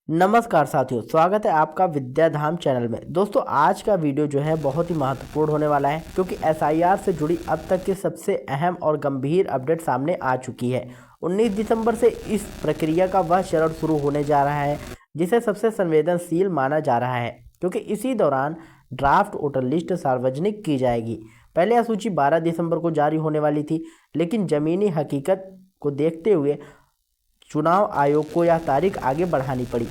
नमस्कार साथियों, स्वागत है आपका विद्याधाम चैनल में। दोस्तों, आज का वीडियो जो है बहुत ही महत्वपूर्ण होने वाला है, क्योंकि एसआईआर से जुड़ी अब तक की सबसे अहम और गंभीर अपडेट सामने आ चुकी है। 19 दिसंबर से इस प्रक्रिया का वह चरण शुरू होने जा रहा है जिसे सबसे संवेदनशील माना जा रहा है, क्योंकि इसी दौरान ड्राफ्ट वोटर लिस्ट सार्वजनिक की जाएगी। पहले यह सूची 12 दिसंबर को जारी होने वाली थी, लेकिन ज़मीनी हकीकत को देखते हुए चुनाव आयोग को यह तारीख आगे बढ़ानी पड़ी।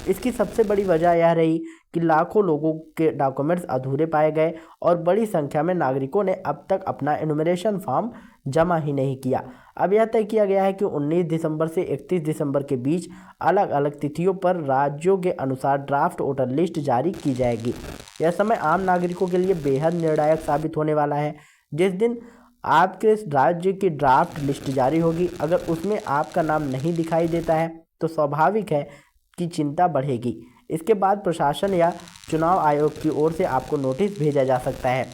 इसकी सबसे बड़ी वजह यह रही कि लाखों लोगों के डॉक्यूमेंट्स अधूरे पाए गए और बड़ी संख्या में नागरिकों ने अब तक अपना एनुमरेशन फॉर्म जमा ही नहीं किया। अब यह तय किया गया है कि 19 दिसंबर से 31 दिसंबर के बीच अलग अलग तिथियों पर राज्यों के अनुसार ड्राफ्ट वोटर लिस्ट जारी की जाएगी। यह समय आम नागरिकों के लिए बेहद निर्णायक साबित होने वाला है। जिस दिन आपके राज्य की ड्राफ्ट लिस्ट जारी होगी, अगर उसमें आपका नाम नहीं दिखाई देता है तो स्वाभाविक है कि चिंता बढ़ेगी। इसके बाद प्रशासन या चुनाव आयोग की ओर से आपको नोटिस भेजा जा सकता है,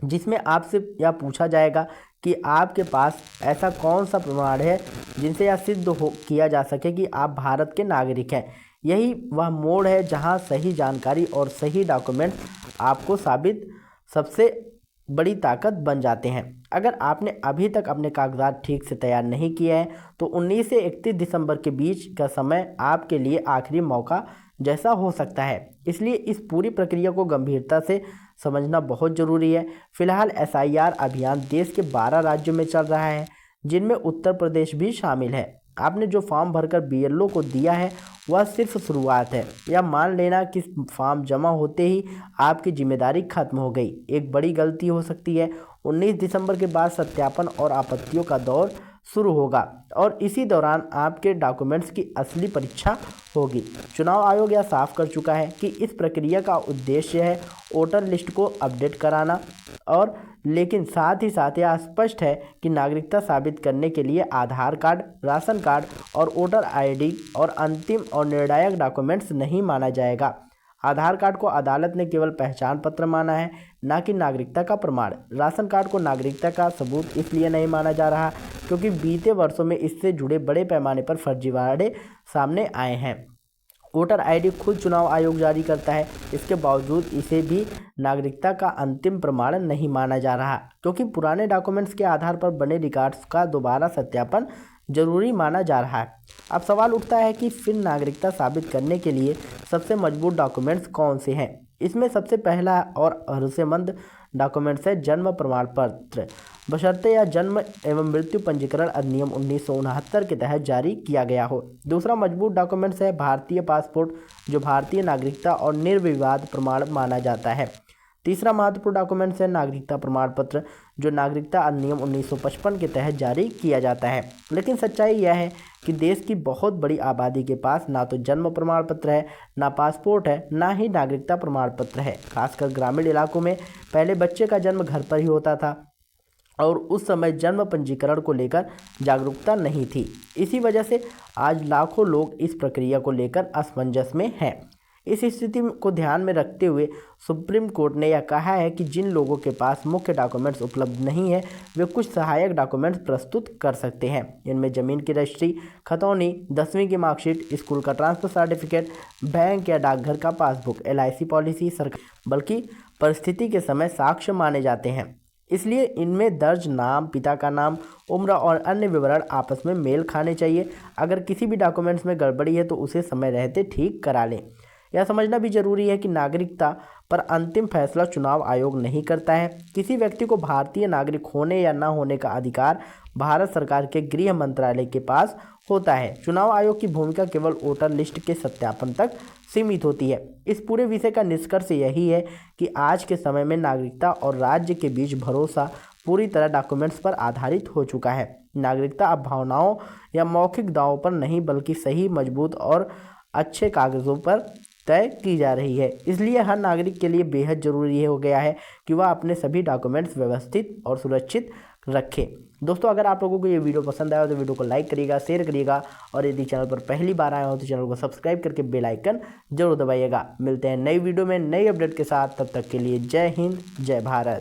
जिसमें आपसे यह पूछा जाएगा कि आपके पास ऐसा कौन सा प्रमाण है जिनसे यह सिद्ध किया जा सके कि आप भारत के नागरिक हैं। यही वह मोड़ है जहां सही जानकारी और सही डॉक्यूमेंट आपको साबित सबसे बड़ी ताकत बन जाते हैं। अगर आपने अभी तक अपने कागजात ठीक से तैयार नहीं किए हैं तो 19 से 31 दिसंबर के बीच का समय आपके लिए आखिरी मौका जैसा हो सकता है। इसलिए इस पूरी प्रक्रिया को गंभीरता से समझना बहुत ज़रूरी है। फिलहाल एसआईआर अभियान देश के 12 राज्यों में चल रहा है, जिनमें उत्तर प्रदेश भी शामिल है। आपने जो फॉर्म भरकर बीएलओ को दिया है वह सिर्फ शुरुआत है। यह मान लेना कि फॉर्म जमा होते ही आपकी जिम्मेदारी खत्म हो गई, एक बड़ी गलती हो सकती है। 19 दिसंबर के बाद सत्यापन और आपत्तियों का दौर शुरू होगा और इसी दौरान आपके डॉक्यूमेंट्स की असली परीक्षा होगी। चुनाव आयोग यह साफ कर चुका है कि इस प्रक्रिया का उद्देश्य है वोटर लिस्ट को अपडेट कराना, और लेकिन साथ ही साथ यह स्पष्ट है कि नागरिकता साबित करने के लिए आधार कार्ड, राशन कार्ड और वोटर आईडी और अंतिम और निर्णायक डॉक्यूमेंट्स नहीं माना जाएगा। आधार कार्ड को अदालत ने केवल पहचान पत्र माना है, न कि नागरिकता का प्रमाण। राशन कार्ड को नागरिकता का सबूत इसलिए नहीं माना जा रहा क्योंकि बीते वर्षों में इससे जुड़े बड़े पैमाने पर फर्जीवाड़े सामने आए हैं। वोटर आईडी खुद चुनाव आयोग जारी करता है, इसके बावजूद इसे भी नागरिकता का अंतिम प्रमाण नहीं माना जा रहा, क्योंकि पुराने डॉक्यूमेंट्स के आधार पर बने रिकॉर्ड्स का दोबारा सत्यापन जरूरी माना जा रहा है। अब सवाल उठता है कि फिर नागरिकता साबित करने के लिए सबसे मजबूत डॉक्यूमेंट्स कौन से हैं। इसमें सबसे पहला और भरोसेमंद डॉक्यूमेंट्स है जन्म प्रमाण पत्र, बशर्ते या जन्म एवं मृत्यु पंजीकरण अधिनियम 1969 के तहत जारी किया गया हो। दूसरा मजबूत डॉक्यूमेंट्स है भारतीय पासपोर्ट, जो भारतीय नागरिकता और निर्विवाद प्रमाण माना जाता है। तीसरा महत्वपूर्ण डॉक्यूमेंट्स है नागरिकता प्रमाण पत्र, जो नागरिकता अधिनियम 1955 के तहत जारी किया जाता है। लेकिन सच्चाई यह है कि देश की बहुत बड़ी आबादी के पास ना तो जन्म प्रमाण पत्र है, ना पासपोर्ट है, ना ही नागरिकता प्रमाण पत्र है। खासकर ग्रामीण इलाकों में पहले बच्चे का जन्म घर पर ही होता था और उस समय जन्म पंजीकरण को लेकर जागरूकता नहीं थी। इसी वजह से आज लाखों लोग इस प्रक्रिया को लेकर असमंजस में हैं। इस स्थिति को ध्यान में रखते हुए सुप्रीम कोर्ट ने यह कहा है कि जिन लोगों के पास मुख्य डॉक्यूमेंट्स उपलब्ध नहीं है वे कुछ सहायक डॉक्यूमेंट्स प्रस्तुत कर सकते हैं। इनमें जमीन की रजिस्ट्री, खतौनी, 10वीं की मार्कशीट, स्कूल का ट्रांसफर सर्टिफिकेट, बैंक या डाकघर का पासबुक, LIC पॉलिसी, सरकार बल्कि परिस्थिति के समय साक्ष्य माने जाते हैं। इसलिए इनमें दर्ज नाम, पिता का नाम, उम्र और अन्य विवरण आपस में मेल खाने चाहिए। अगर किसी भी डॉक्यूमेंट्स में गड़बड़ी है तो उसे समय रहते ठीक करा लें। यह समझना भी जरूरी है कि नागरिकता पर अंतिम फैसला चुनाव आयोग नहीं करता है। किसी व्यक्ति को भारतीय नागरिक होने या न होने का अधिकार भारत सरकार के गृह मंत्रालय के पास होता है। चुनाव आयोग की भूमिका केवल वोटर लिस्ट के सत्यापन तक सीमित होती है। इस पूरे विषय का निष्कर्ष यही है कि आज के समय में नागरिकता और राज्य के बीच भरोसा पूरी तरह डॉक्यूमेंट्स पर आधारित हो चुका है। नागरिकता अब भावनाओं या मौखिक दावों पर नहीं, बल्कि सही, मजबूत और अच्छे कागजों पर तय की जा रही है। इसलिए हर नागरिक के लिए बेहद ज़रूरी हो गया है कि वह अपने सभी डॉक्यूमेंट्स व्यवस्थित और सुरक्षित रखे। दोस्तों, अगर आप लोगों को ये वीडियो पसंद आया तो वीडियो को लाइक करिएगा, शेयर करिएगा और यदि चैनल पर पहली बार आए हो तो चैनल को सब्सक्राइब करके बेल आइकन जरूर दबाइएगा। मिलते हैं नई वीडियो में नई अपडेट के साथ, तब तक के लिए जय हिंद, जय भारत।